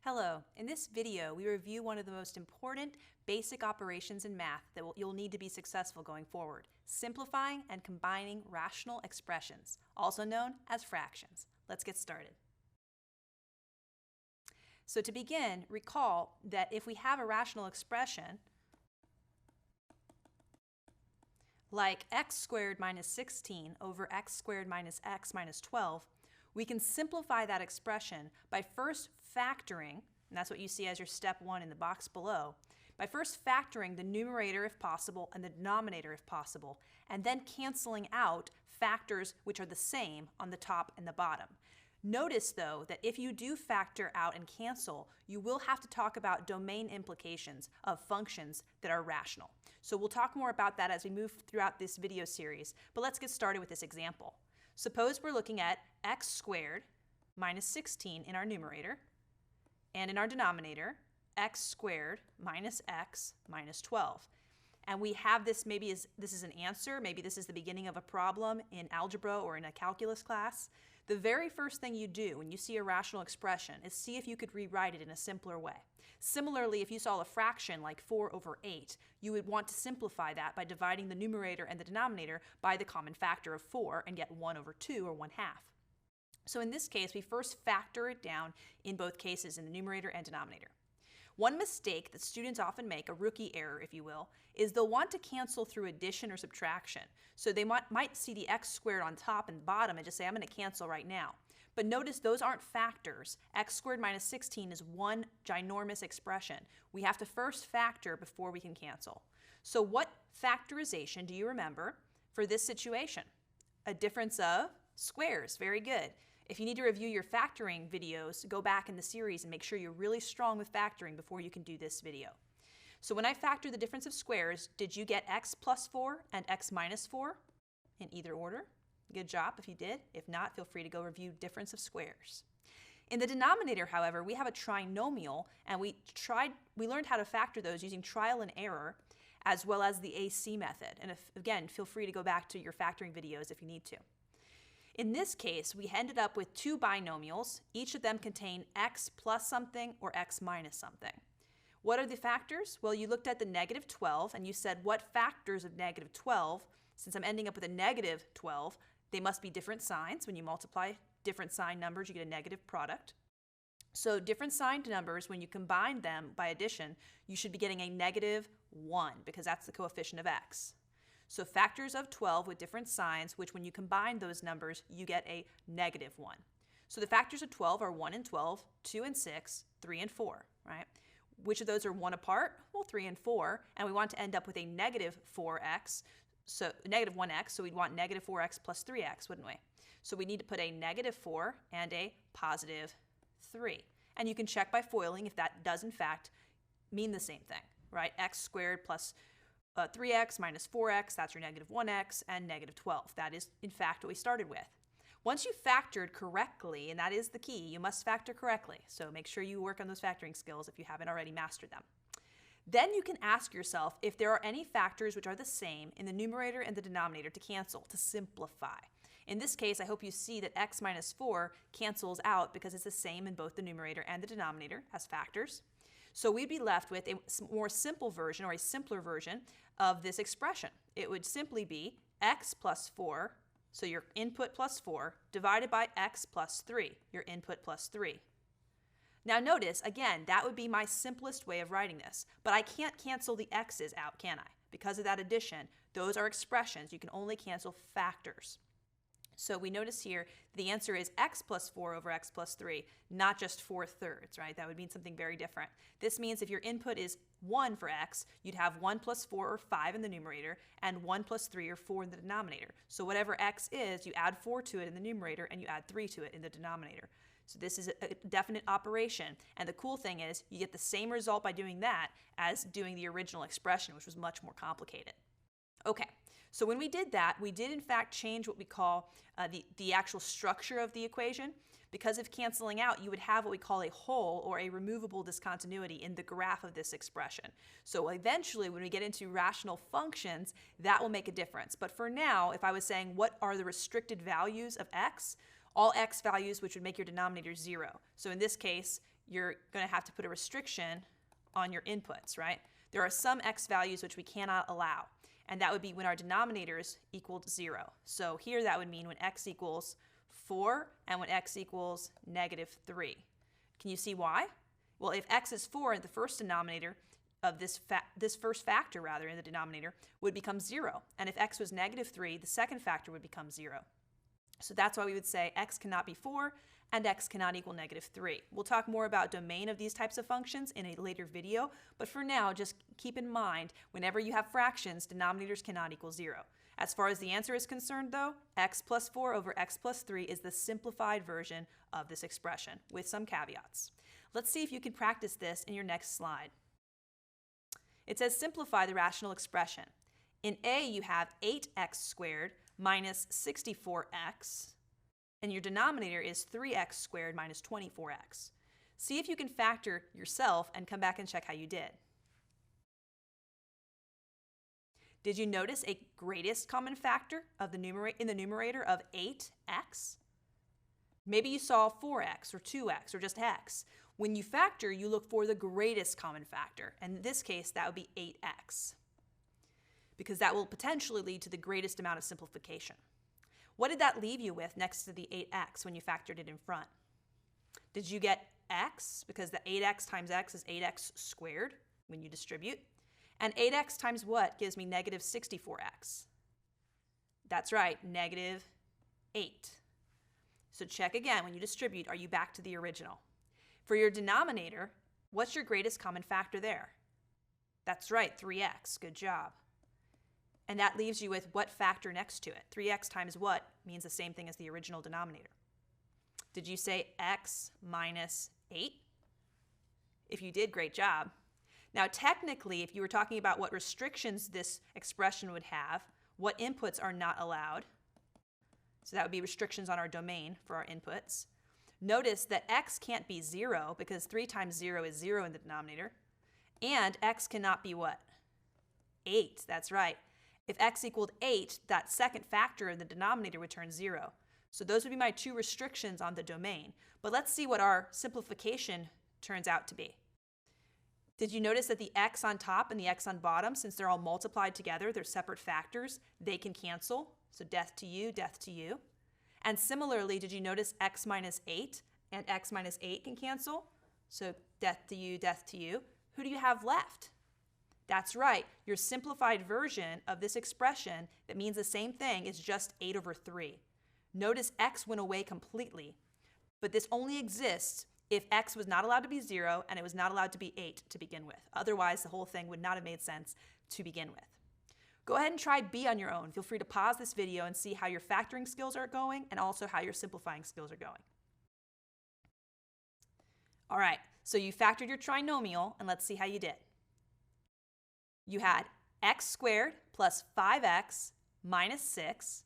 Hello, in this video we review one of the most important basic operations in math that you'll need to be successful going forward, simplifying and combining rational expressions, also known as fractions. Let's get started. So to begin, recall that if we have a rational expression like x squared minus 16 over x squared minus x minus 12, we can simplify that expression by first factoring, and that's what you see as your step one in the box below, by first factoring the numerator if possible and the denominator if possible, and then canceling out factors which are the same on the top and the bottom. Notice, though, that if you do factor out and cancel, you will have to talk about domain implications of functions that are rational. So we'll talk more about that as we move throughout this video series, but let's get started with this example. Suppose we're looking at x squared minus 16 in our numerator, and in our denominator, x squared minus x minus 12. And we have this, maybe this is an answer, maybe this is the beginning of a problem in algebra or in a calculus class. The very first thing you do when you see a rational expression is see if you could rewrite it in a simpler way. Similarly, if you saw a fraction like 4 over 8, you would want to simplify that by dividing the numerator and the denominator by the common factor of 4 and get 1 over 2 or 1/2. So in this case, we first factor it down in both cases in the numerator and denominator. One mistake that students often make, a rookie error if you will, is they'll want to cancel through addition or subtraction. So they might see the x squared on top and bottom and just say, I'm going to cancel right now. But notice those aren't factors. X squared minus 16 is one ginormous expression. We have to first factor before we can cancel. So what factorization do you remember for this situation? A difference of squares. Very good. If you need to review your factoring videos, go back in the series and make sure you're really strong with factoring before you can do this video. So when I factor the difference of squares, did you get x plus 4 and x minus 4 in either order? Good job if you did. If not, feel free to go review difference of squares. In the denominator, however, we have a trinomial, and we learned how to factor those using trial and error as well as the AC method. And again, feel free to go back to your factoring videos if you need to. In this case, we ended up with two binomials. Each of them contain x plus something or x minus something. What are the factors? Well, you looked at the negative 12 and you said what factors of negative 12, since I'm ending up with a negative 12, they must be different signs. When you multiply different sign numbers, you get a negative product. So different signed numbers, when you combine them by addition, you should be getting a negative 1 because that's the coefficient of x. So factors of 12 with different signs, which when you combine those numbers, you get a negative 1. So the factors of 12 are 1 and 12, 2 and 6, 3 and 4, right? Which of those are 1 apart? Well, 3 and 4, and we want to end up with a negative 4x, so negative 1x, so we'd want negative 4x plus 3x, wouldn't we? So we need to put a negative 4 and a positive 3. And you can check by foiling if that does in fact mean the same thing, right? X squared plus 3x minus 4x, that's your negative 1x, and negative 12. That is, in fact, what we started with. Once you've factored correctly, and that is the key, you must factor correctly, so make sure you work on those factoring skills if you haven't already mastered them. Then you can ask yourself if there are any factors which are the same in the numerator and the denominator to cancel, to simplify. In this case, I hope you see that x minus 4 cancels out because it's the same in both the numerator and the denominator as factors. So we'd be left with a more simple version or a simpler version of this expression. It would simply be x plus 4, so your input plus 4, divided by x plus 3, your input plus 3. Now notice, again, that would be my simplest way of writing this, but I can't cancel the x's out, can I? Because of that addition, those are expressions. You can only cancel factors. So we notice here the answer is x plus 4 over x plus 3, not just 4/3, right? That would mean something very different. This means if your input is 1 for x, you'd have 1 plus 4 or 5 in the numerator and 1 plus 3 or 4 in the denominator. So whatever x is, you add 4 to it in the numerator and you add 3 to it in the denominator. So this is a definite operation. And the cool thing is you get the same result by doing that as doing the original expression, which was much more complicated. Okay, so when we did that, we did in fact change what we call the actual structure of the equation. Because of canceling out, you would have what we call a hole or a removable discontinuity in the graph of this expression. So eventually, when we get into rational functions, that will make a difference. But for now, if I was saying what are the restricted values of x, all x values which would make your denominator 0. So in this case, you're going to have to put a restriction on your inputs, right? There are some x values which we cannot allow, and that would be when our denominators equaled 0. So here that would mean when x equals 4 and when x equals -3. Can you see why? Well, if x is 4 in the first denominator of this first factor rather in the denominator would become 0. And if x was -3, the second factor would become 0. So that's why we would say x cannot be 4 and x cannot equal -3. We'll talk more about domain of these types of functions in a later video, but for now, just keep in mind, whenever you have fractions, denominators cannot equal 0. As far as the answer is concerned, though, x plus 4 over x plus 3 is the simplified version of this expression, with some caveats. Let's see if you can practice this in your next slide. It says simplify the rational expression. In A, you have 8x squared minus 64x, and your denominator is 3x squared minus 24x. See if you can factor yourself and come back and check how you did. Did you notice a greatest common factor of in the numerator of 8x? Maybe you saw 4x or 2x or just x. When you factor, you look for the greatest common factor. And in this case, that would be 8x, because that will potentially lead to the greatest amount of simplification. What did that leave you with next to the 8x when you factored it in front? Did you get x? Because the 8x times x is 8x squared when you distribute. And 8x times what gives me -64x? That's right, -8. So check again, when you distribute, are you back to the original? For your denominator, what's your greatest common factor there? That's right, 3x, good job. And that leaves you with what factor next to it? 3x times what means the same thing as the original denominator. Did you say x minus 8? If you did, great job. Now, technically, if you were talking about what restrictions this expression would have, what inputs are not allowed, so that would be restrictions on our domain for our inputs. Notice that x can't be 0 because 3 times 0 is 0 in the denominator. And x cannot be what? 8, that's right. If x equaled 8, that second factor in the denominator would turn 0. So those would be my two restrictions on the domain. But let's see what our simplification turns out to be. Did you notice that the x on top and the x on bottom, since they're all multiplied together, they're separate factors, they can cancel. So death to you, death to you. And similarly, did you notice x minus 8 and x minus 8 can cancel? So death to you, death to you. Who do you have left? That's right, your simplified version of this expression that means the same thing is just 8 over 3. Notice x went away completely, but this only exists if x was not allowed to be 0 and it was not allowed to be 8 to begin with. Otherwise, the whole thing would not have made sense to begin with. Go ahead and try B on your own. Feel free to pause this video and see how your factoring skills are going and also how your simplifying skills are going. All right, so you factored your trinomial, and let's see how you did. You had x squared plus 5x minus 6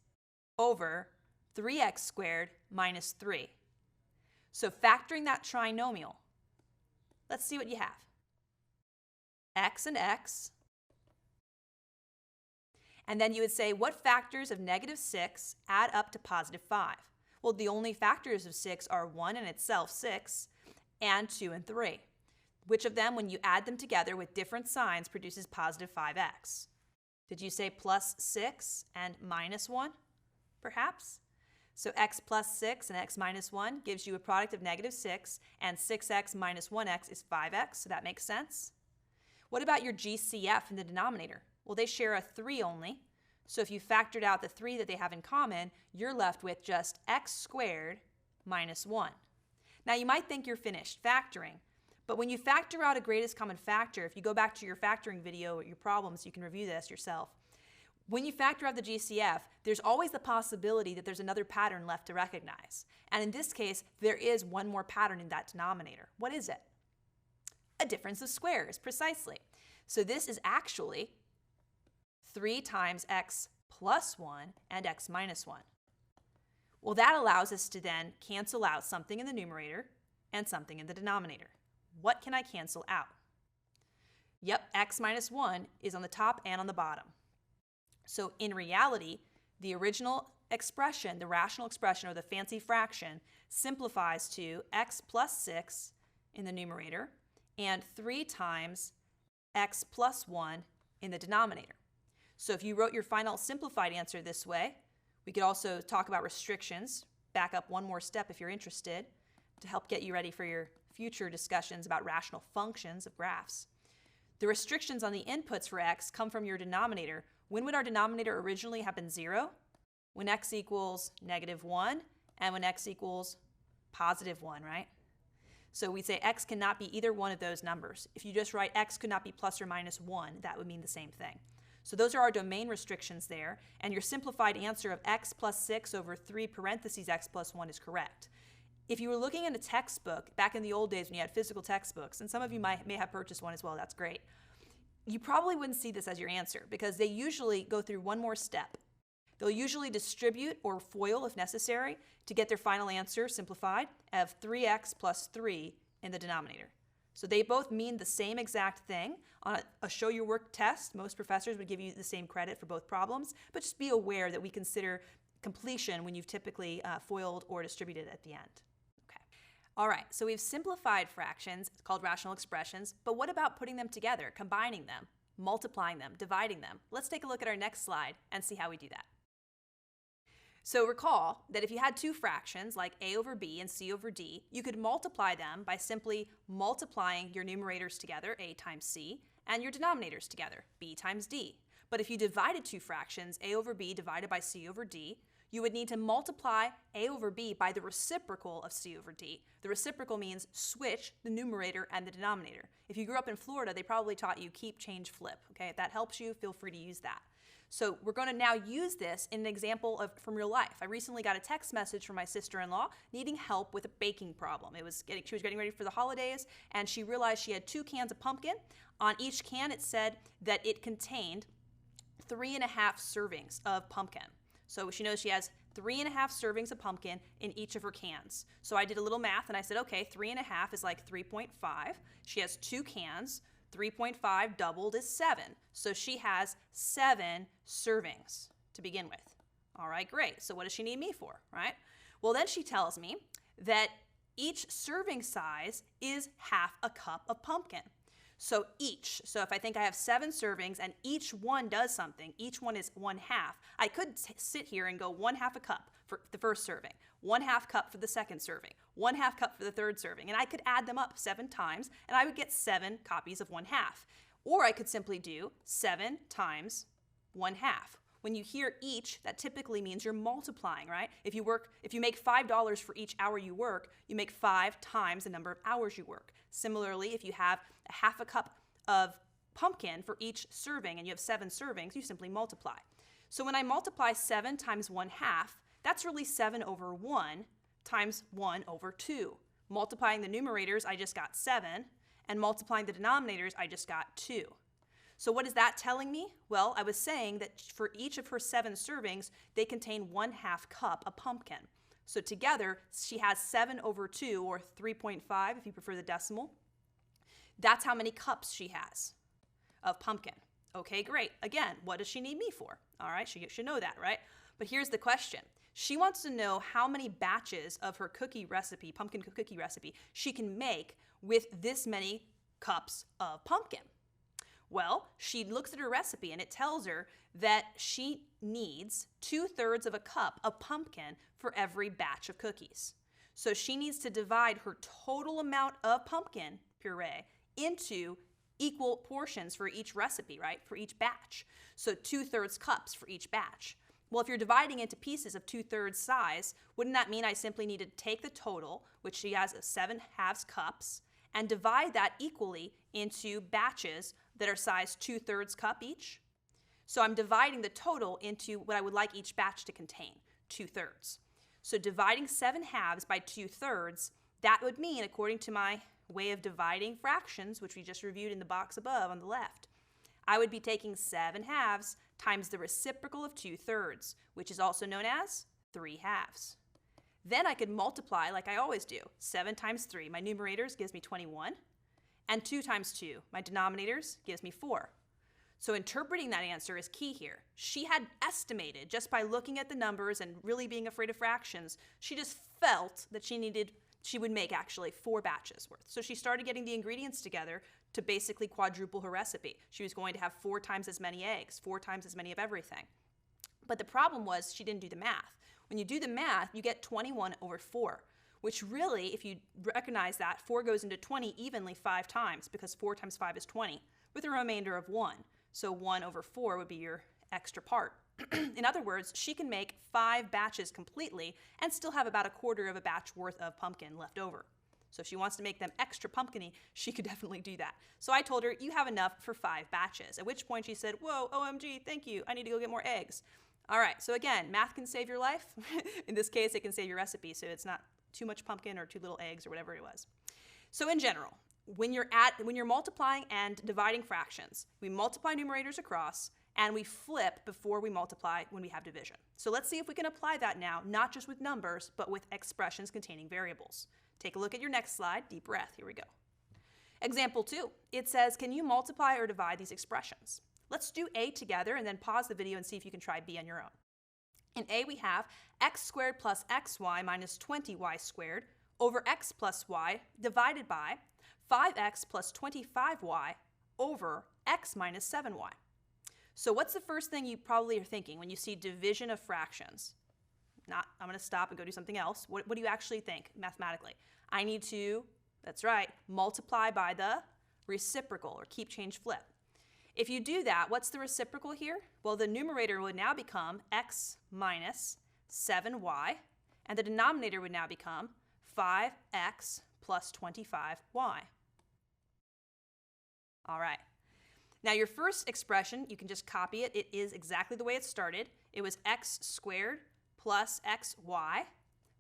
over 3x squared minus 3. So factoring that trinomial, let's see what you have. X and x. And then you would say, what factors of -6 add up to +5? Well, the only factors of 6 are 1 in itself, 6, and 2 and 3. Which of them, when you add them together with different signs, produces +5x? Did you say +6 and -1, perhaps? So x plus 6 and x minus 1 gives you a product of -6, and 6x minus 1x is 5x, so that makes sense. What about your GCF in the denominator? Well, they share a 3 only, so if you factored out the 3 that they have in common, you're left with just x squared minus 1. Now, you might think you're finished factoring, but when you factor out a greatest common factor, if you go back to your factoring video or your problems, you can review this yourself. When you factor out the GCF, there's always the possibility that there's another pattern left to recognize. And in this case, there is one more pattern in that denominator. What is it? A difference of squares, precisely. So this is actually 3 times x plus 1 and x minus 1. Well, that allows us to then cancel out something in the numerator and something in the denominator. What can I cancel out? Yep, x minus 1 is on the top and on the bottom. So in reality, the original expression, the rational expression or the fancy fraction, simplifies to x plus 6 in the numerator and 3 times x plus 1 in the denominator. So if you wrote your final simplified answer this way, we could also talk about restrictions, back up one more step if you're interested, to help get you ready for your future discussions about rational functions of graphs. The restrictions on the inputs for x come from your denominator. When would our denominator originally have been 0? When x equals -1 and when x equals +1, right? So we'd say x cannot be either one of those numbers. If you just write x could not be plus or minus 1, that would mean the same thing. So those are our domain restrictions there, and your simplified answer of x plus 6 over 3 parentheses x plus 1 is correct. If you were looking in a textbook, back in the old days when you had physical textbooks, and some of you may have purchased one as well, that's great, you probably wouldn't see this as your answer because they usually go through one more step. They'll usually distribute or FOIL if necessary to get their final answer simplified of 3x plus 3 in the denominator. So they both mean the same exact thing. On a show your work test, most professors would give you the same credit for both problems, but just be aware that we consider completion when you've typically FOILed or distributed at the end. Okay. All right, so we've simplified fractions, it's called rational expressions, but what about putting them together, combining them, multiplying them, dividing them? Let's take a look at our next slide and see how we do that. So recall that if you had two fractions like a over b and c over d, you could multiply them by simply multiplying your numerators together, a times c, and your denominators together, b times d. But if you divided two fractions, a over b divided by c over d, you would need to multiply a over b by the reciprocal of c over d. The reciprocal means switch the numerator and the denominator. If you grew up in Florida, they probably taught you keep, change, flip. Okay, if that helps you, feel free to use that. So we're going to now use this in an example from real life. I recently got a text message from my sister-in-law needing help with a baking problem. She was getting ready for the holidays, and she realized she had 2 cans of pumpkin. On each can, it said that it contained 3.5 servings of pumpkin. So she knows she has 3.5 servings of pumpkin in each of her cans. So I did a little math, and I said, okay, 3.5 is like 3.5. She has 2 cans. 3.5 doubled is 7. So she has 7 servings to begin with. All right, great. So what does she need me for, right? Well, then she tells me that each serving size is half a cup of pumpkin. So if I think I have 7 servings and each one does something, each one is 1/2, I could sit here and go 1/2 a cup for the first serving, 1/2 cup for the second serving, 1/2 cup for the third serving, and I could add them up 7 times and I would get 7 copies of 1/2. Or I could simply do 7 times 1/2. When you hear each, that typically means you're multiplying, right? If you make $5 for each hour you work, you make 5 times the number of hours you work. Similarly, if you have a 1/2 cup of pumpkin for each serving and you have 7 servings, you simply multiply. So when I multiply 7 times 1/2, that's really 7 over 1 times 1 over 2. Multiplying the numerators, I just got 7, and multiplying the denominators, I just got 2. So what is that telling me? Well, I was saying that for each of her 7 servings, they contain 1/2 cup of pumpkin. So together, she has 7 over 2, or 3.5 if you prefer the decimal. That's how many cups she has of pumpkin. Okay, great. Again, what does she need me for? All right, she should know that, right? But here's the question. She wants to know how many batches of her cookie recipe, pumpkin cookie recipe, she can make with this many cups of pumpkin. Well, she looks at her recipe and it tells her that she needs 2/3 of a cup of pumpkin for every batch of cookies. So she needs to divide her total amount of pumpkin puree into equal portions for each recipe, right? For each batch. So 2/3 cups for each batch. Well, if you're dividing into pieces of 2/3 size, wouldn't that mean I simply need to take the total, which she has 7/2 cups, and divide that equally into batches that are size 2/3 cup each? So I'm dividing the total into what I would like each batch to contain, 2/3. So dividing 7/2 by 2/3, that would mean, according to my way of dividing fractions, which we just reviewed in the box above on the left, I would be taking 7/2 times the reciprocal of 2/3, which is also known as 3/2. Then I could multiply like I always do. 7 times 3, my numerators gives me 21, and 2 times 2, my denominators gives me 4. So interpreting that answer is key here. She had estimated, just by looking at the numbers and really being afraid of fractions, she just felt that she needed she would make actually 4 batches worth. So she started getting the ingredients together to basically quadruple her recipe. She was going to have 4 times as many eggs, 4 times as many of everything. But the problem was she didn't do the math. When you do the math, you get 21 over 4, which really, if you recognize that, 4 goes into 20 evenly 5 times because 4 times 5 is 20, with a remainder of 1. So 1 over 4 would be your extra part. In other words, she can make 5 batches completely and still have about a quarter of a batch worth of pumpkin left over. So if she wants to make them extra pumpkin-y, she could definitely do that. So I told her, you have enough for 5 batches, at which point she said, whoa, OMG, thank you, I need to go get more eggs. All right, so again, math can save your life. In this case, it can save your recipe, so it's not too much pumpkin or too little eggs or whatever it was. So in general, when you're multiplying and dividing fractions, we multiply numerators across, and we flip before we multiply when we have division. So let's see if we can apply that now, not just with numbers, but with expressions containing variables. Take a look at your next slide. Deep breath. Here we go. Example 2. It says, can you multiply or divide these expressions? Let's do A together and then pause the video and see if you can try B on your own. In A, we have x squared plus xy minus 20y squared over x plus y divided by 5x plus 25y over x minus 7y. So what's the first thing you probably are thinking when you see division of fractions? I'm going to stop and go do something else. What do you actually think mathematically? I need to, that's right, multiply by the reciprocal, or keep, change, flip. If you do that, what's the reciprocal here? Well, the numerator would now become x minus 7y, and the denominator would now become 5x plus 25y. All right. Now your first expression, you can just copy it. It is exactly the way it started. It was x squared plus xy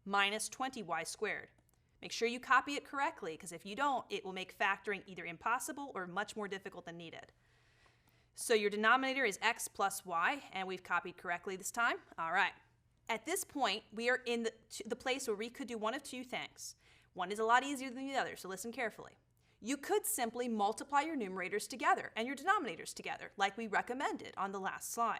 minus 20y squared. Make sure you copy it correctly, because if you don't, it will make factoring either impossible or much more difficult than needed. So your denominator is x plus y, and we've copied correctly this time. All right. At this point, we are in the place where we could do one of 2 things. One is a lot easier than the other, so listen carefully. You could simply multiply your numerators together and your denominators together, like we recommended on the last slide.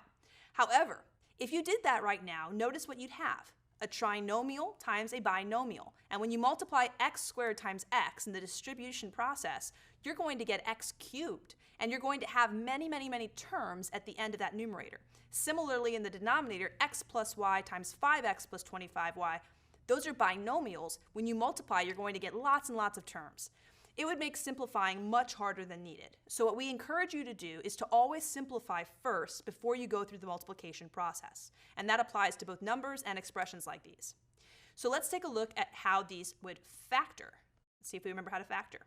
However, if you did that right now, notice what you'd have. A trinomial times a binomial. And when you multiply x squared times x in the distribution process, you're going to get x cubed. And you're going to have many, many, many terms at the end of that numerator. Similarly, in the denominator, x plus y times 5x plus 25y, those are binomials. When you multiply, you're going to get lots and lots of terms. It would make simplifying much harder than needed. So what we encourage you to do is to always simplify first before you go through the multiplication process. And that applies to both numbers and expressions like these. So let's take a look at how these would factor. Let's see if we remember how to factor.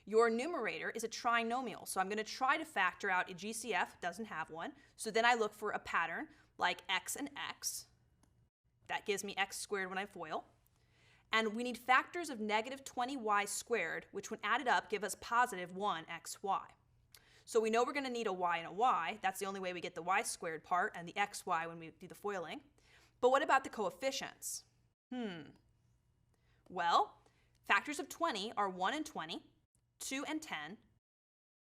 Your numerator is a trinomial, so I'm going to try to factor out a GCF, doesn't have one. So then I look for a pattern like x and x. That gives me x squared when I FOIL. And we need factors of negative 20y squared, which when added up give us positive 1xy. So we know we're going to need a y and a y. That's the only way we get the y squared part and the xy when we do the FOILing. But what about the coefficients? Well, factors of 20 are 1 and 20, 2 and 10,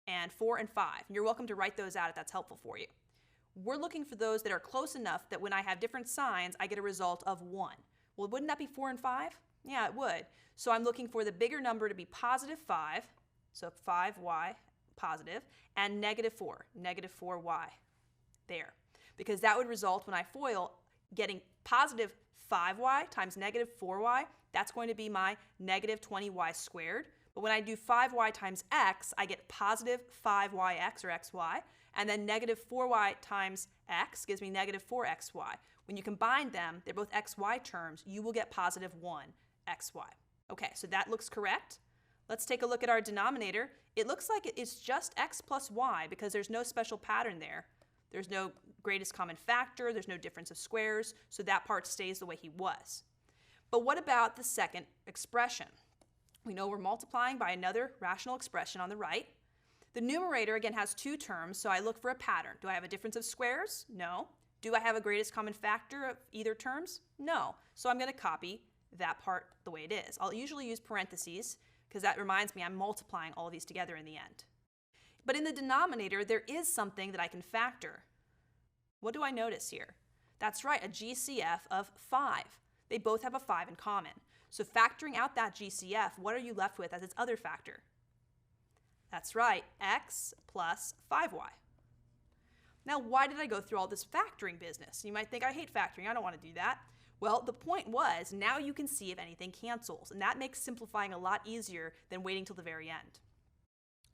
and 4 and 5. You're welcome to write those out if that's helpful for you. We're looking for those that are close enough that when I have different signs, I get a result of 1. Well, wouldn't that be 4 and 5? Yeah, it would. So I'm looking for the bigger number to be positive 5, so 5y positive, and negative 4, negative 4y there. Because that would result, when I FOIL, getting positive 5y times negative 4y, that's going to be my negative 20y squared. But when I do 5y times x, I get positive 5yx or xy, and then negative 4y times x gives me negative 4xy. When you combine them, they're both xy terms, you will get positive 1xy. Okay, so that looks correct. Let's take a look at our denominator. It looks like it's just x plus y because there's no special pattern there. There's no greatest common factor, there's no difference of squares, so that part stays the way he was. But what about the second expression? We know we're multiplying by another rational expression on the right. The numerator, again, has 2 terms, so I look for a pattern. Do I have a difference of squares? No. Do I have a greatest common factor of either terms? No. So I'm going to copy that part the way it is. I'll usually use parentheses because that reminds me I'm multiplying all of these together in the end. But in the denominator, there is something that I can factor. What do I notice here? That's right, a GCF of 5. They both have a 5 in common. So factoring out that GCF, what are you left with as its other factor? That's right, x plus 5y. Now, why did I go through all this factoring business? You might think, I hate factoring, I don't want to do that. Well, the point was, now you can see if anything cancels, and that makes simplifying a lot easier than waiting till the very end.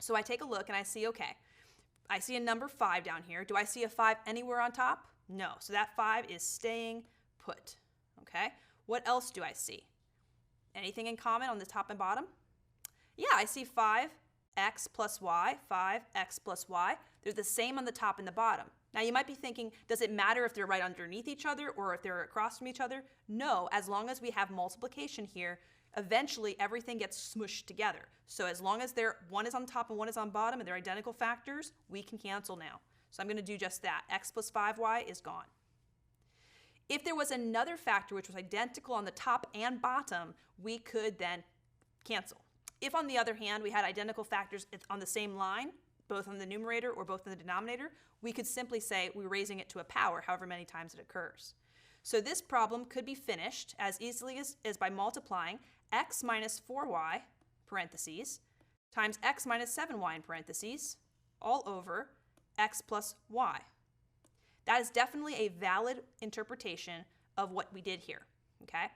So I take a look and I see, okay, I see a number 5 down here. Do I see a 5 anywhere on top? No, so that 5 is staying put, okay? What else do I see? Anything in common on the top and bottom? Yeah, I see 5x plus y, 5x plus y. They're the same on the top and the bottom. Now you might be thinking, does it matter if they're right underneath each other or if they're across from each other? No, as long as we have multiplication here, eventually everything gets smushed together. So as long as one is on top and one is on bottom and they're identical factors, we can cancel now. So I'm going to do just that. X plus 5y is gone. If there was another factor which was identical on the top and bottom, we could then cancel. If, on the other hand, we had identical factors on the same line, both on the numerator or both in the denominator, we could simply say we're raising it to a power however many times it occurs. So this problem could be finished as easily as by multiplying x minus 4y, parentheses, times x minus 7y in parentheses, all over x plus y. That is definitely a valid interpretation of what we did here, okay?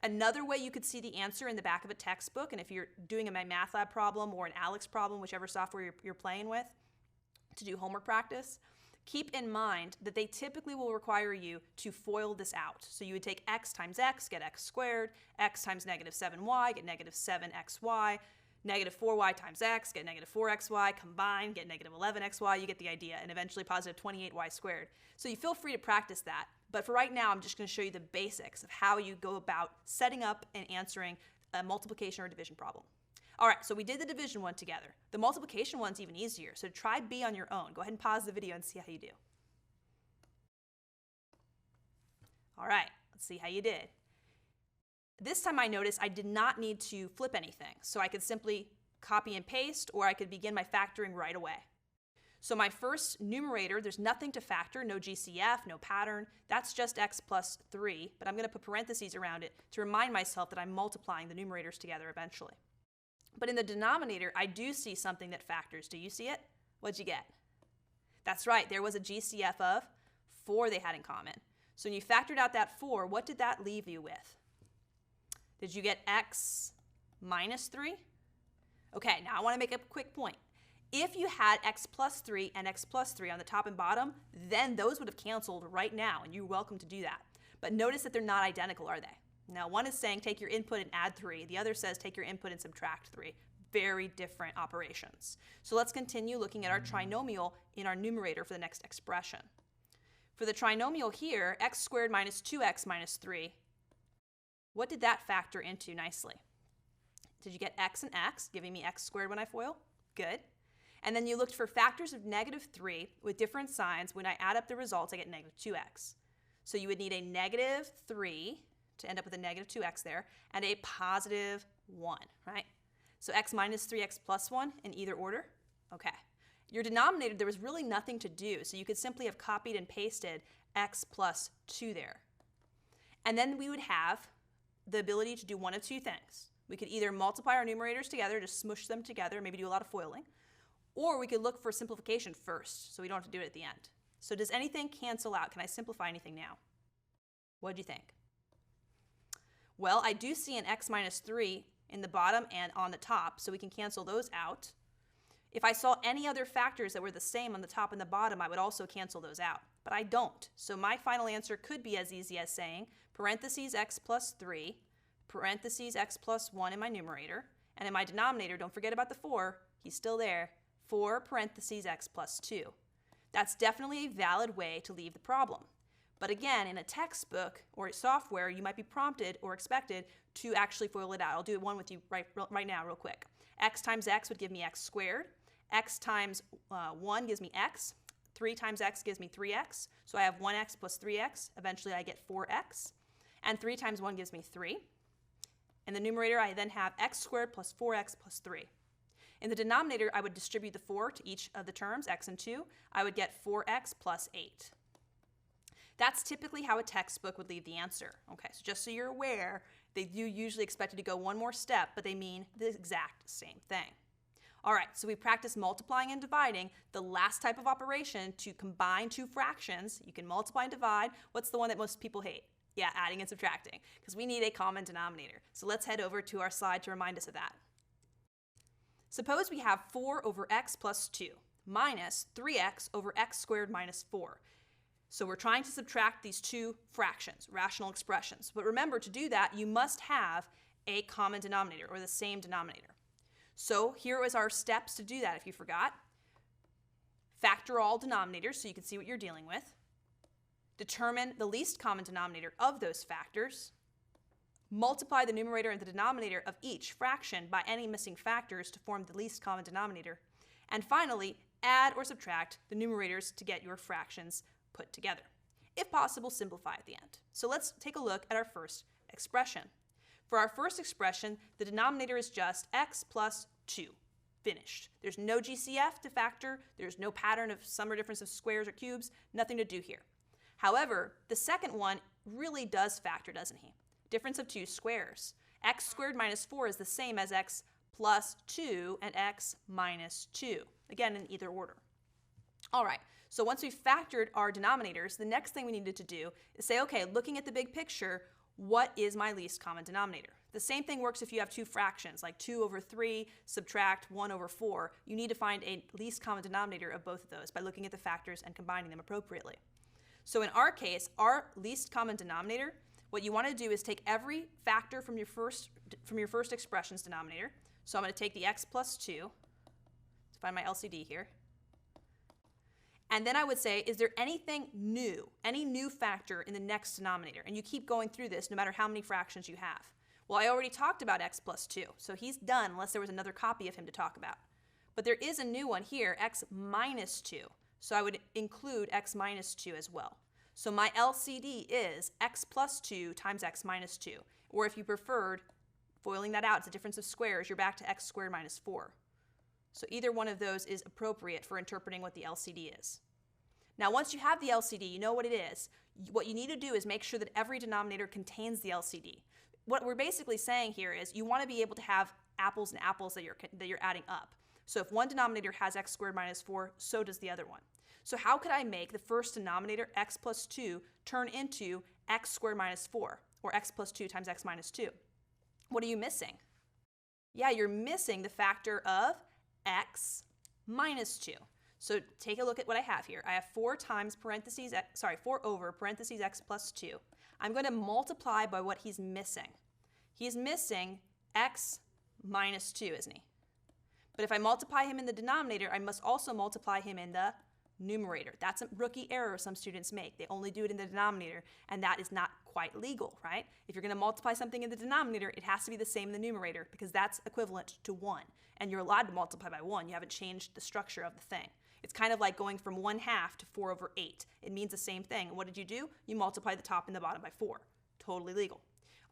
Another way you could see the answer in the back of a textbook, and if you're doing a math lab problem or an Alex problem, whichever software you're playing with, to do homework practice, keep in mind that they typically will require you to FOIL this out. So you would take x times x, get x squared, x times negative 7y, get negative 7xy, negative 4y times x, get negative 4xy, combine, get negative 11xy, you get the idea, and eventually positive 28y squared. So you feel free to practice that. But for right now, I'm just going to show you the basics of how you go about setting up and answering a multiplication or division problem. All right, so we did the division one together. The multiplication one's even easier, so try B on your own. Go ahead and pause the video and see how you do. All right, let's see how you did. This time I noticed I did not need to flip anything, so I could simply copy and paste, or I could begin my factoring right away. So my first numerator, there's nothing to factor, no GCF, no pattern. That's just x plus 3, but I'm going to put parentheses around it to remind myself that I'm multiplying the numerators together eventually. But in the denominator, I do see something that factors. Do you see it? What'd you get? That's right, there was a GCF of 4 they had in common. So when you factored out that 4, what did that leave you with? Did you get x minus 3? Okay, now I want to make a quick point. If you had x plus 3 and x plus 3 on the top and bottom, then those would have canceled right now, and you're welcome to do that. But notice that they're not identical, are they? Now, one is saying take your input and add 3. The other says take your input and subtract 3. Very different operations. So let's continue looking at our trinomial in our numerator for the next expression. For the trinomial here, x squared minus 2x minus 3, what did that factor into nicely? Did you get x and x, giving me x squared when I FOIL? Good. And then you looked for factors of negative 3 with different signs. When I add up the results, I get negative 2x. So you would need a negative 3 to end up with a negative 2x there, and a positive 1, right? So x minus 3, x plus 1 in either order? Okay. Your denominator, there was really nothing to do, so you could simply have copied and pasted x plus 2 there. And then we would have the ability to do one of two things. We could either multiply our numerators together, just smush them together, maybe do a lot of FOILing, or we could look for simplification first, so we don't have to do it at the end. So does anything cancel out? Can I simplify anything now? What do you think? Well, I do see an x minus 3 in the bottom and on the top, so we can cancel those out. If I saw any other factors that were the same on the top and the bottom, I would also cancel those out. But I don't. So my final answer could be as easy as saying parentheses x plus 3, parentheses x plus 1 in my numerator, and in my denominator, don't forget about the 4, he's still there, 4 parentheses x plus 2. That's definitely a valid way to leave the problem. But again, in a textbook or software, you might be prompted or expected to actually FOIL it out. I'll do one with you right now real quick. X times x would give me x squared. X times 1 gives me x. 3 times x gives me 3x. So I have 1x plus 3x. Eventually I get 4x. And 3 times 1 gives me 3. In the numerator, I then have x squared plus 4x plus 3. In the denominator, I would distribute the 4 to each of the terms, x and 2. I would get 4x plus 8. That's typically how a textbook would leave the answer. Okay, so just so you're aware, They do usually expect you to go one more step, but they mean the exact same thing. All right, so we practice multiplying and dividing, the last type of operation to combine two fractions. You can multiply and divide. What's the one that most people hate? Yeah, adding and subtracting, because we need a common denominator. So let's head over to our slide to remind us of that. Suppose we have 4 over x plus 2 minus 3x over x squared minus 4. So we're trying to subtract these two fractions, rational expressions. But remember, to do that, you must have a common denominator, or the same denominator. So here is our steps to do that, if you forgot. Factor all denominators so you can see what you're dealing with. Determine the least common denominator of those factors. Multiply the numerator and the denominator of each fraction by any missing factors to form the least common denominator. And finally, add or subtract the numerators to get your fractions put together. If possible, simplify at the end. So let's take a look at our first expression. For our first expression, the denominator is just x plus 2. Finished. There's no GCF to factor. There's no pattern of sum or difference of squares or cubes. Nothing to do here. However, the second one really does factor, doesn't he? Difference of two squares. X squared minus 4 is the same as x plus 2 and x minus 2. Again, in either order. All right, so once we've factored our denominators, the next thing we needed to do is say, okay, looking at the big picture, what is my least common denominator? The same thing works if you have two fractions, like 2 over 3 subtract 1 over 4. You need to find a least common denominator of both of those by looking at the factors and combining them appropriately. So in our case, our least common denominator, what you want to do is take every factor from your first expression's denominator. So I'm going to take the x plus 2 to find my LCD here. And then I would say, is there anything new, any new factor in the next denominator? And you keep going through this no matter how many fractions you have. Well, I already talked about x plus 2, so he's done unless there was another copy of him to talk about. But there is a new one here, x minus 2. So I would include x minus 2 as well. So my LCD is x plus 2 times x minus 2. Or if you preferred, foiling that out, it's a difference of squares, you're back to x squared minus 4. So either one of those is appropriate for interpreting what the LCD is. Now once you have the LCD, you know what it is. What you need to do is make sure that every denominator contains the LCD. What we're basically saying here is you want to be able to have apples and apples that you're adding up. So if one denominator has x squared minus 4, so does the other one. So how could I make the first denominator, x plus 2, turn into x squared minus 4, or x plus 2 times x minus 2? What are you missing? Yeah, you're missing the factor of x minus 2. So take a look at what I have here. I have 4 over parentheses x plus 2. I'm going to multiply by what he's missing. He's missing x minus 2, isn't he? But if I multiply him in the denominator, I must also multiply him in the numerator. That's a rookie error some students make. They only do it in the denominator, and that is not quite legal, right? If you're going to multiply something in the denominator, it has to be the same in the numerator because that's equivalent to 1. And you're allowed to multiply by 1. You haven't changed the structure of the thing. It's kind of like going from 1/2 to 4 over 8. It means the same thing. And what did you do? You multiply the top and the bottom by 4. Totally legal.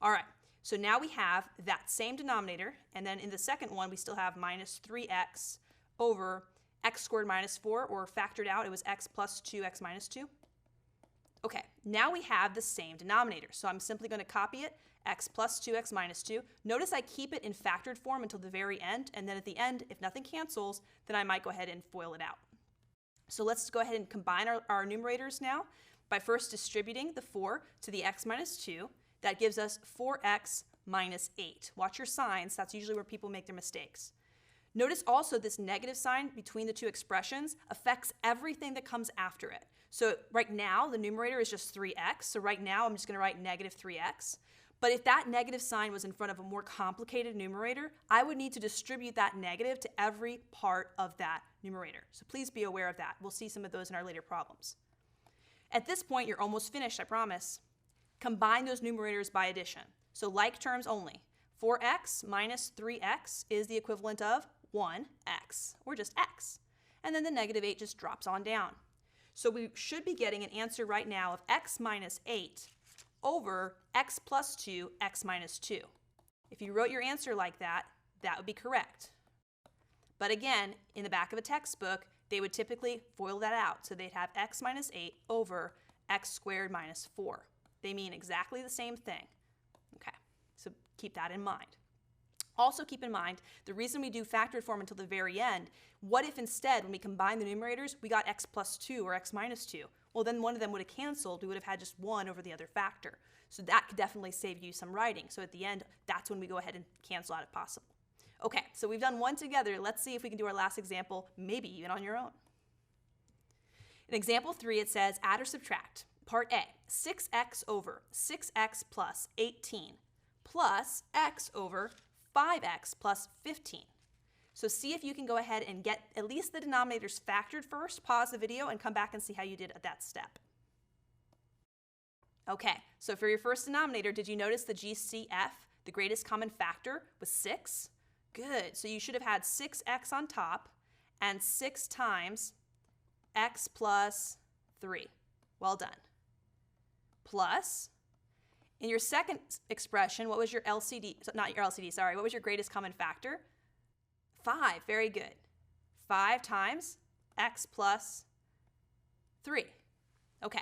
All right, so now we have that same denominator, and then in the second one, we still have minus 3x over x squared minus 4, or factored out, it was x plus 2x minus 2. Okay, now we have the same denominator, so I'm simply going to copy it, x plus 2x minus 2. Notice I keep it in factored form until the very end, and then at the end, if nothing cancels, then I might go ahead and FOIL it out. So let's go ahead and combine our numerators now by first distributing the 4 to the x minus 2. That gives us 4x minus 8. Watch your signs, that's usually where people make their mistakes. Notice also this negative sign between the two expressions affects everything that comes after it. So right now, the numerator is just 3x. So right now, I'm just going to write negative 3x. But if that negative sign was in front of a more complicated numerator, I would need to distribute that negative to every part of that numerator. So please be aware of that. We'll see some of those in our later problems. At this point, you're almost finished, I promise. Combine those numerators by addition. So like terms only. 4x minus 3x is the equivalent of 1x, or just x. And then the negative 8 just drops on down. So we should be getting an answer right now of x minus 8 over x plus 2, x minus 2. If you wrote your answer like that, that would be correct. But again, in the back of a textbook, they would typically FOIL that out. So they'd have x minus 8 over x squared minus 4. They mean exactly the same thing. Okay, so Keep that in mind. Also keep in mind, the reason we do factored form until the very end, what if instead, when we combine the numerators, we got x plus 2 or x minus 2? Well, then one of them would have canceled. We would have had just 1 over the other factor. So that could definitely save you some writing. So at the end, that's when we go ahead and cancel out if possible. Okay, so we've done one together. Let's see if we can do our last example, maybe even on your own. In example 3, it says add or subtract. Part A, 6x over 6x plus 18 plus x over 5x plus 15. So see if you can go ahead and get at least the denominators factored first, pause the video, and come back and see how you did at that step. Okay, so for your first denominator, did you notice the GCF, the greatest common factor, was 6? Good, so you should have had 6x on top and 6 times x plus 3. Well done. Plus, in your second expression, what was your LCD? Not your LCD, sorry. What was your greatest common factor? 5. Very good. 5 times x plus 3. Okay.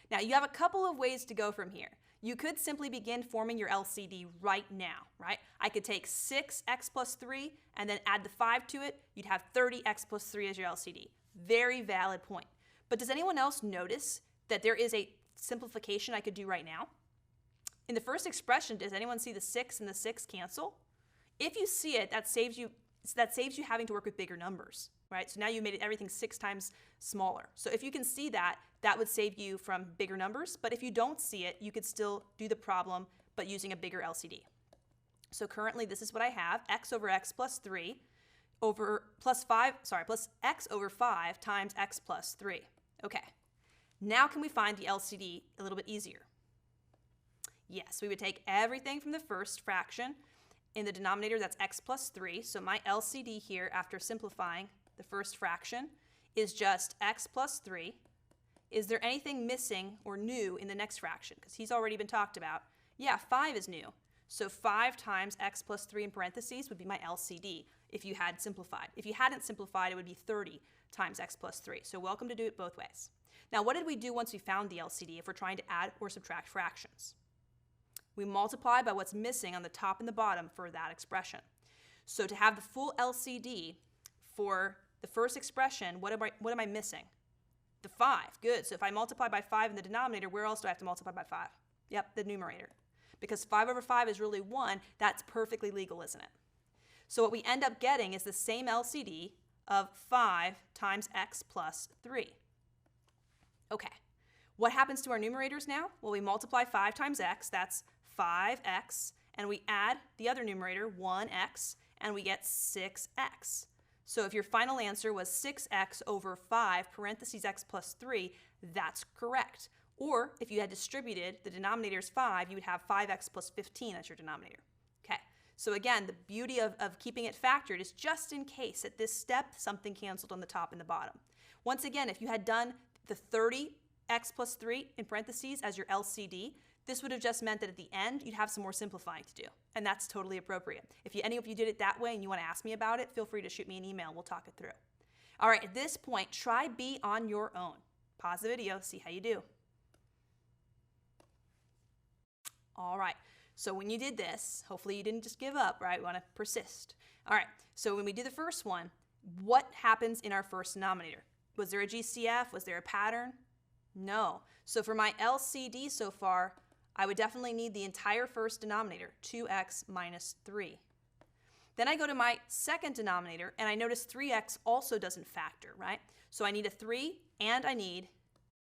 Now, you have a couple of ways to go from here. You could simply begin forming your LCD right now, right? I could take 6x plus 3 and then add the 5 to it. You'd have 30x plus 3 as your LCD. Very valid point. But does anyone else notice that there is a simplification I could do right now? In the first expression, does anyone see the 6 and the 6 cancel? If you see it, that saves you having to work with bigger numbers, right? So now you made everything 6 times smaller. So if you can see that, that would save you from bigger numbers. But if you don't see it, you could still do the problem, but using a bigger LCD. So currently, this is what I have: x over x plus 3 over plus x over 5 times x plus 3. Okay. Now can we find the LCD a little bit easier? Yes, we would take everything from the first fraction. In the denominator, that's x plus 3. So my LCD here, after simplifying the first fraction, is just x plus 3. Is there anything missing or new in the next fraction? Because he's already been talked about. Yeah, 5 is new. So 5 times x plus 3 in parentheses would be my LCD if you had simplified. If you hadn't simplified, it would be 30 times x plus 3. So welcome to do it both ways. Now, what did we do once we found the LCD if we're trying to add or subtract fractions? We multiply by what's missing on the top and the bottom for that expression. So to have the full LCD for the first expression, what am I missing? The 5. Good. So if I multiply by 5 in the denominator, where else do I have to multiply by 5? Yep, the numerator. Because 5 over 5 is really 1, that's perfectly legal, isn't it? So what we end up getting is the same LCD of 5 times x plus 3. Okay. What happens to our numerators now? Well, we multiply 5 times x, that's 5x, and we add the other numerator, 1x, and we get 6x. So if your final answer was 6x over 5 parentheses x plus 3, that's correct. Or if you had distributed the denominator is 5, you would have 5x plus 15 as your denominator. Okay, so again, the beauty of keeping it factored is just in case at this step something canceled on the top and the bottom. Once again, if you had done the 30x plus 3 in parentheses as your LCD, this would have just meant that at the end you'd have some more simplifying to do, and that's totally appropriate. If any of you did it that way and you want to ask me about it, feel free to shoot me an email. We'll talk it through. All right, at this point, try B on your own. Pause the video, see how you do. All right, so when you did this, hopefully you didn't just give up, right? We want to persist. All right, so when we do the first one, what happens in our first denominator? Was there a GCF? Was there a pattern? No. So for my LCD so far, I would definitely need the entire first denominator, 2x minus 3. Then I go to my second denominator, and I notice 3x also doesn't factor, right? So I need a 3, and I need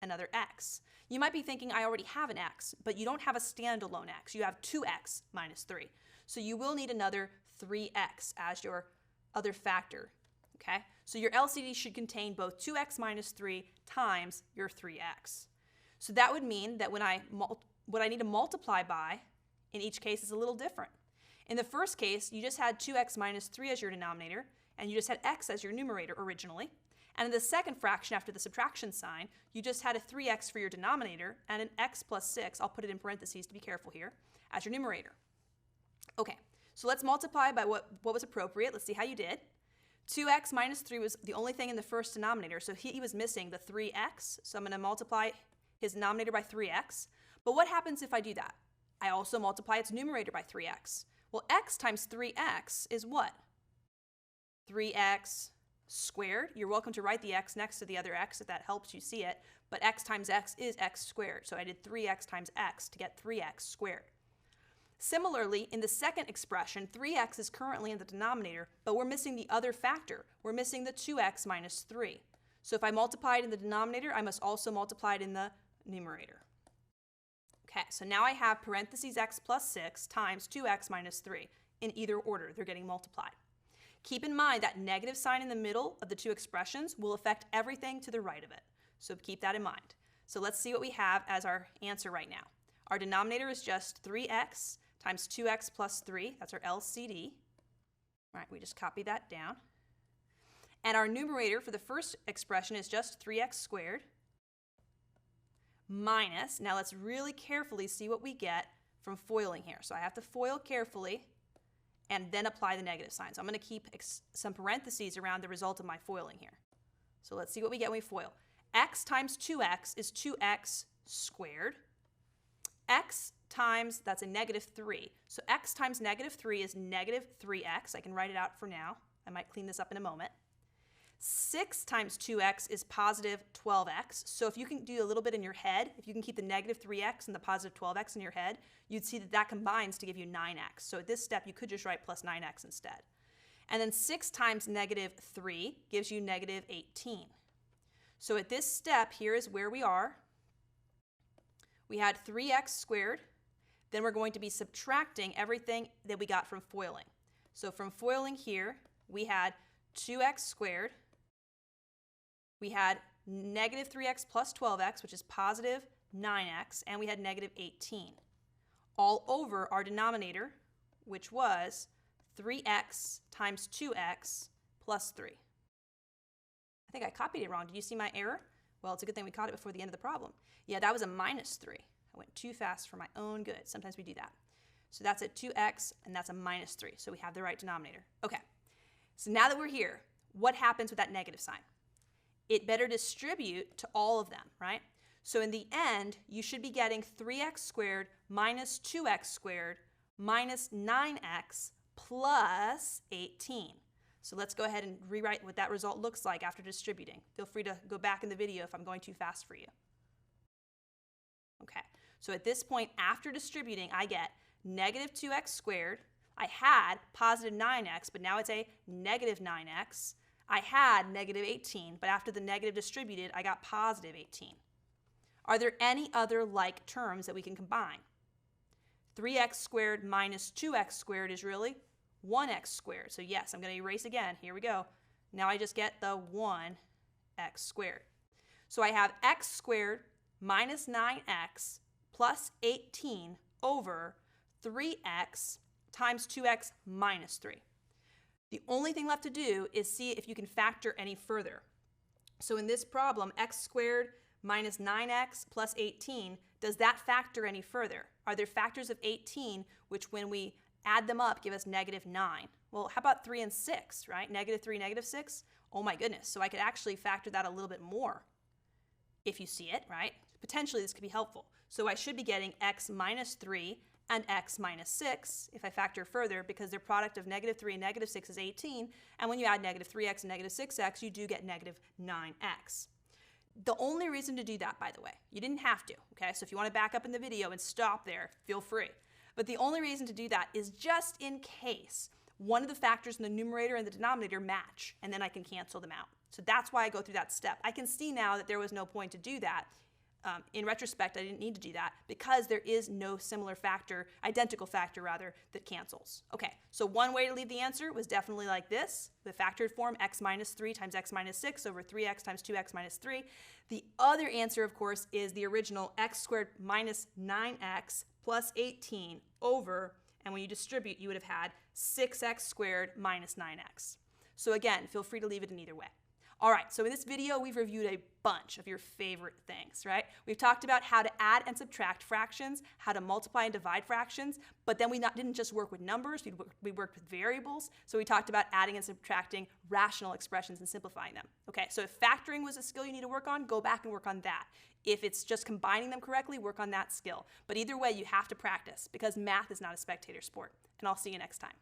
another x. You might be thinking, I already have an x, but you don't have a standalone x. You have 2x minus 3. So you will need another 3x as your other factor, okay? So your LCD should contain both 2x minus 3 times your 3x. So that would mean that when what I need to multiply by in each case is a little different. In the first case, you just had 2x minus 3 as your denominator, and you just had x as your numerator originally. And in the second fraction after the subtraction sign, you just had a 3x for your denominator and an x plus 6, I'll put it in parentheses to be careful here, as your numerator. Okay, so let's multiply by what was appropriate. Let's see how you did. 2x minus 3 was the only thing in the first denominator, so he was missing the 3x, so I'm going to multiply his denominator by 3x. But what happens if I do that? I also multiply its numerator by 3x. Well, x times 3x is what? 3x squared. You're welcome to write the x next to the other x if that helps you see it, but x times x is x squared. So I did 3x times x to get 3x squared. Similarly, in the second expression, 3x is currently in the denominator, but we're missing the other factor. We're missing the 2x minus 3. So if I multiply it in the denominator, I must also multiply it in the numerator. Okay, so now I have parentheses x plus 6 times 2x minus 3. In either order, they're getting multiplied. Keep in mind that negative sign in the middle of the two expressions will affect everything to the right of it. So keep that in mind. So let's see what we have as our answer right now. Our denominator is just 3x times 2x plus 3. That's our LCD. All right, we just copy that down. And our numerator for the first expression is just 3x squared minus, now let's really carefully see what we get from foiling here. So I have to FOIL carefully and then apply the negative sign. So I'm going to keep some parentheses around the result of my foiling here. So let's see what we get when we FOIL. X times 2x is 2x squared. X times, that's a negative 3. So x times negative 3 is negative 3x. I can write it out for now. I might clean this up in a moment. 6 times 2x is positive 12x. So if you can do a little bit in your head, if you can keep the negative 3x and the positive 12x in your head, you'd see that that combines to give you 9x. So at this step, you could just write plus 9x instead. And then 6 times negative 3 gives you negative 18. So at this step, here is where we are. We had 3x squared. Then we're going to be subtracting everything that we got from foiling. So from foiling here, we had 2x squared. We had negative 3x plus 12x, which is positive 9x, and we had negative 18. All over our denominator, which was 3x times 2x plus 3. I think I copied it wrong. Did you see my error? Well, it's a good thing we caught it before the end of the problem. Yeah, that was a minus 3. I went too fast for my own good. Sometimes we do that. So that's a 2x, and that's a minus 3. So we have the right denominator. Okay, so now that we're here, what happens with that negative sign? It better distribute to all of them, right? So in the end, you should be getting 3x squared minus 2x squared minus 9x plus 18. So let's go ahead and rewrite what that result looks like after distributing. Feel free to go back in the video if I'm going too fast for you. Okay, so at this point, after distributing, I get negative 2x squared. I had positive 9x, but now it's a negative 9x. I had negative 18, but after the negative distributed, I got positive 18. Are there any other like terms that we can combine? 3x squared minus 2x squared is really 1x squared. So yes, I'm going to erase again. Here we go. Now I just get the 1x squared. So I have x squared minus 9x plus 18 over 3x times 2x minus 3. The only thing left to do is see if you can factor any further. So in this problem, x squared minus 9x plus 18, does that factor any further? Are there factors of 18 which when we add them up give us negative 9? Well, how about 3 and 6, right? Negative 3, negative 6? Oh my goodness, so I could actually factor that a little bit more if you see it, right? Potentially this could be helpful. So I should be getting x minus 3 and x minus 6 if I factor further because their product of negative 3 and negative 6 is 18, and when you add negative 3x and negative 6x, you do get negative 9x. The only reason to do that, by the way, you didn't have to, okay? So if you want to back up in the video and stop there, feel free. But the only reason to do that is just in case one of the factors in the numerator and the denominator match, and then I can cancel them out. So that's why I go through that step. I can see now that there was no point to do that. In retrospect, I didn't need to do that because there is no similar factor, identical factor rather, that cancels. Okay, so one way to leave the answer was definitely like this, the factored form x minus 3 times x minus 6 over 3x times 2x minus 3. The other answer, of course, is the original x squared minus 9x plus 18 over, and when you distribute, you would have had 6x squared minus 9x. So again, feel free to leave it in either way. All right, so in this video, we've reviewed a bunch of your favorite things, right? We've talked about how to add and subtract fractions, how to multiply and divide fractions, but then we didn't just work with numbers, we worked with variables. So we talked about adding and subtracting rational expressions and simplifying them. Okay, so if factoring was a skill you need to work on, go back and work on that. If it's just combining them correctly, work on that skill. But either way, you have to practice because math is not a spectator sport. And I'll see you next time.